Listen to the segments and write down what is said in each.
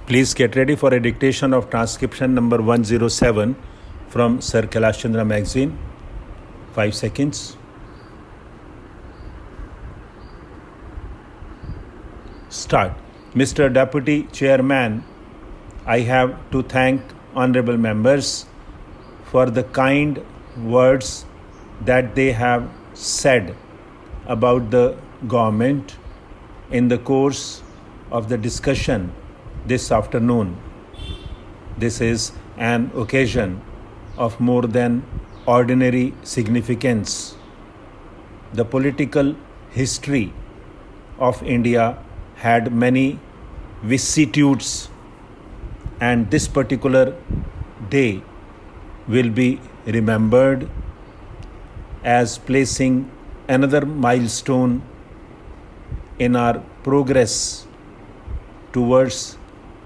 Please get ready for a dictation of transcription number 107 from Sir Kailash Chandra magazine. 5 seconds. Start. Mr. Deputy Chairman, I have to thank honorable members for the kind words that they have said about the government in the course of the discussion this afternoon. This is an occasion of more than ordinary significance. The political history of India had many vicissitudes, and this particular day will be remembered as placing another milestone in our progress towards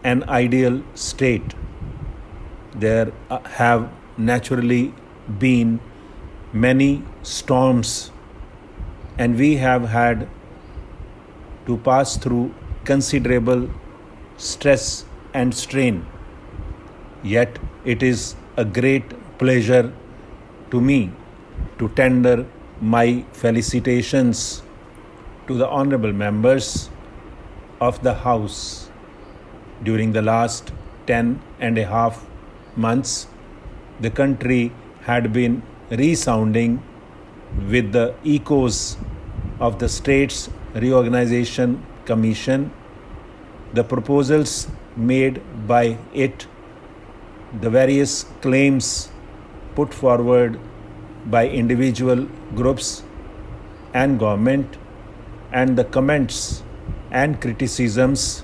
an ideal state. There have naturally been many storms, and we have had to pass through considerable stress and strain. Yet it is a great pleasure to me to tender my felicitations to the honorable members of the House. During the last 10.5 months, the country had been resounding with the echoes of the States Reorganization Commission, the proposals made by it, the various claims put forward by individual groups and government, and the comments and criticisms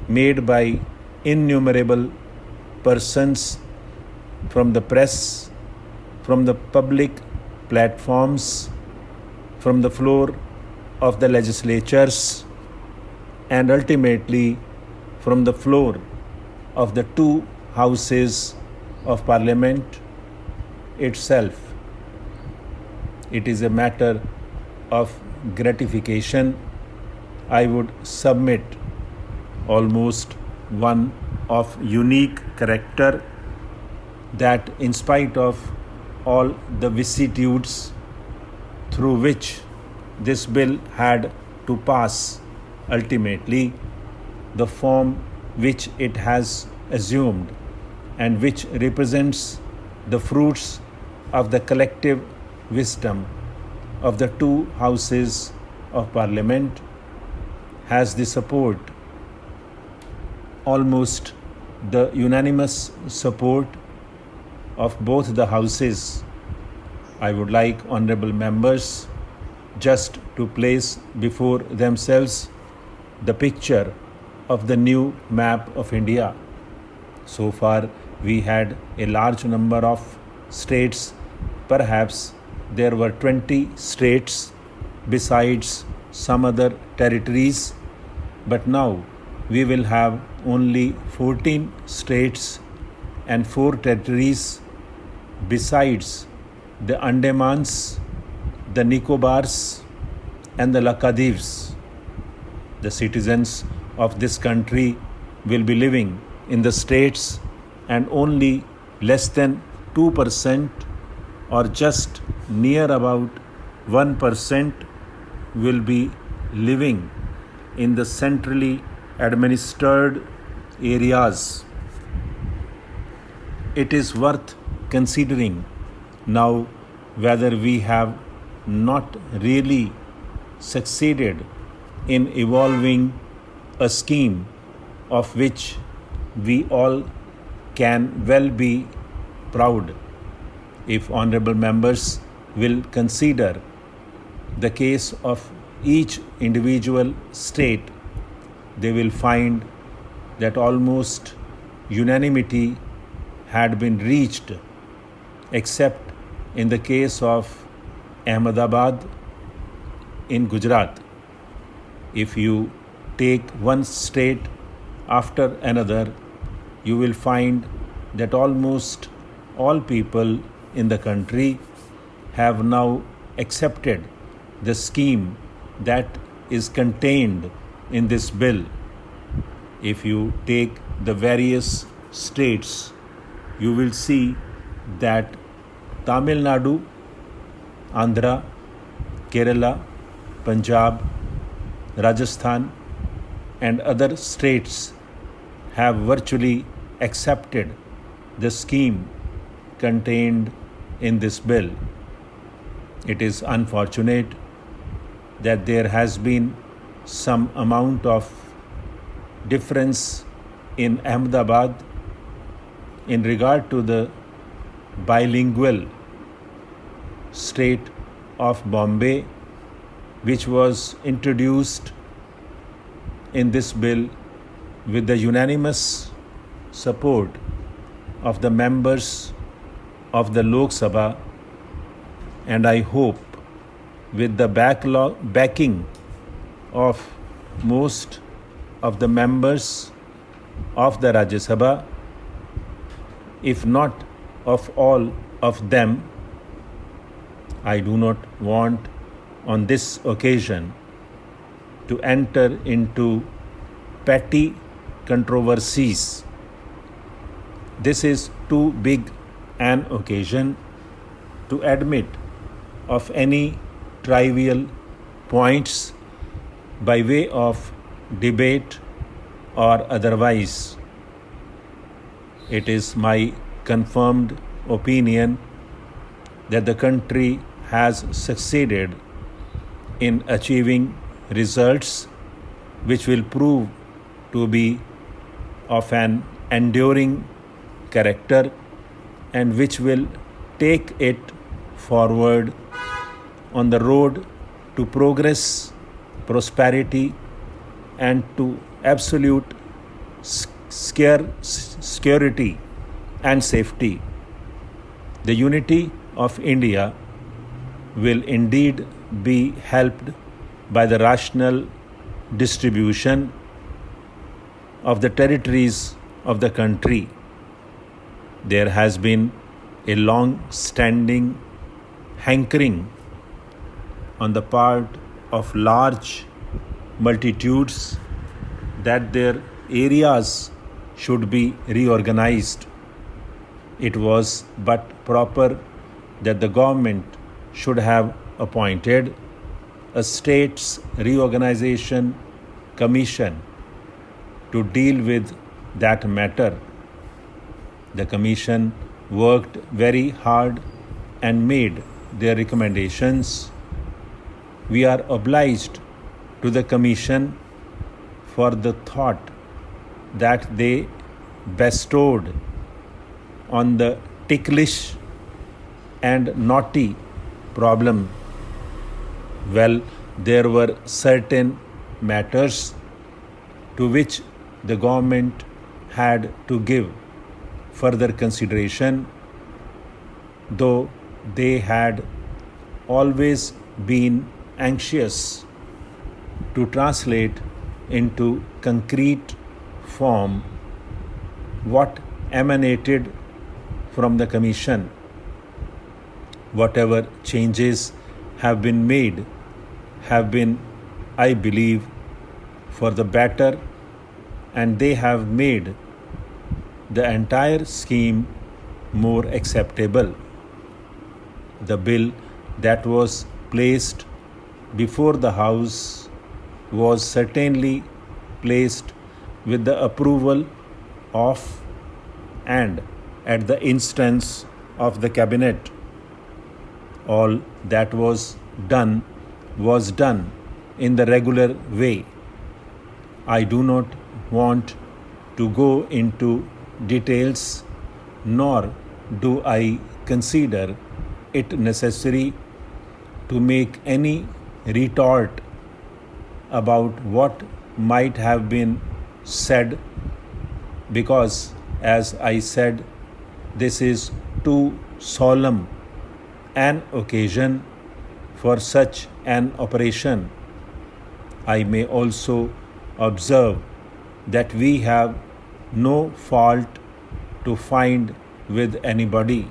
made by innumerable persons from the press, from the public platforms, from the floor of the legislatures, and ultimately from the floor of the two houses of Parliament itself. It is a matter of gratification. I would submit almost one of unique character that in spite of all the vicissitudes through which this bill had to pass, ultimately the form which it has assumed and which represents the fruits of the collective wisdom of the two houses of Parliament has the support, almost the unanimous support of both the houses. I would like honorable members just to place before themselves the picture of the new map of India. So far, we had a large number of states. Perhaps there were 20 states besides some other territories, but now we will have only 14 states and 4 territories besides the Andamans, the Nicobars, and the Lakshadweeps. The citizens of this country will be living in the states, and only less than 2% or just near about 1% will be living in the centrally administered areas. It is worth considering now whether we have not really succeeded in evolving a scheme of which we all can well be proud. If honorable members will consider the case of each individual state, they will find that almost unanimity had been reached, except in the case of Ahmedabad in Gujarat. If you take one state after another, you will find that almost all people in the country have now accepted the scheme that is contained in this bill. If you take the various states, you will see that Tamil Nadu, Andhra, Kerala, Punjab, Rajasthan, and other states have virtually accepted the scheme contained in this bill. It is unfortunate that there has been some amount of difference in Ahmedabad in regard to the bilingual state of Bombay, which was introduced in this bill with the unanimous support of the members of the Lok Sabha, and I hope with the backing of most of the members of the Rajya Sabha, if not of all of them. I do not want on this occasion to enter into petty controversies. This is too big an occasion to admit of any trivial points by way of debate or otherwise. It is my confirmed opinion that the country has succeeded in achieving results which will prove to be of an enduring character and which will take it forward on the road to progress, prosperity, and to absolute security and safety. The unity of India will indeed be helped by the rational distribution of the territories of the country. There has been a long-standing hankering on the part of large multitudes that their areas should be reorganized. It was but proper that the government should have appointed a states reorganization commission to deal with that matter. The commission worked very hard and made their recommendations. We are obliged to the commission for the thought that they bestowed on the ticklish and naughty problem. Well, there were certain matters to which the government had to give further consideration, though they had always been anxious to translate into concrete form what emanated from the commission. Whatever changes have been made have been, I believe, for the better, and they have made the entire scheme more acceptable. The bill that was placed before the House was certainly placed with the approval of and at the instance of the Cabinet. All that was done in the regular way. I do not want to go into details, nor do I consider it necessary to make any retort about what might have been said, because, as I said, this is too solemn an occasion for such an operation. I may also observe that we have no fault to find with anybody.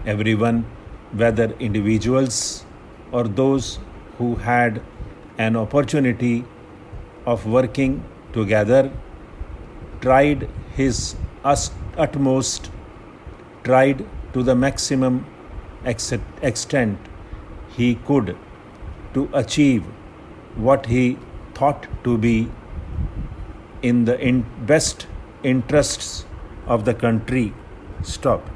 Everyone, whether individuals or those who had an opportunity of working together, tried his utmost, tried to the maximum extent he could to achieve what he thought to be in the best interests of the country. Stop.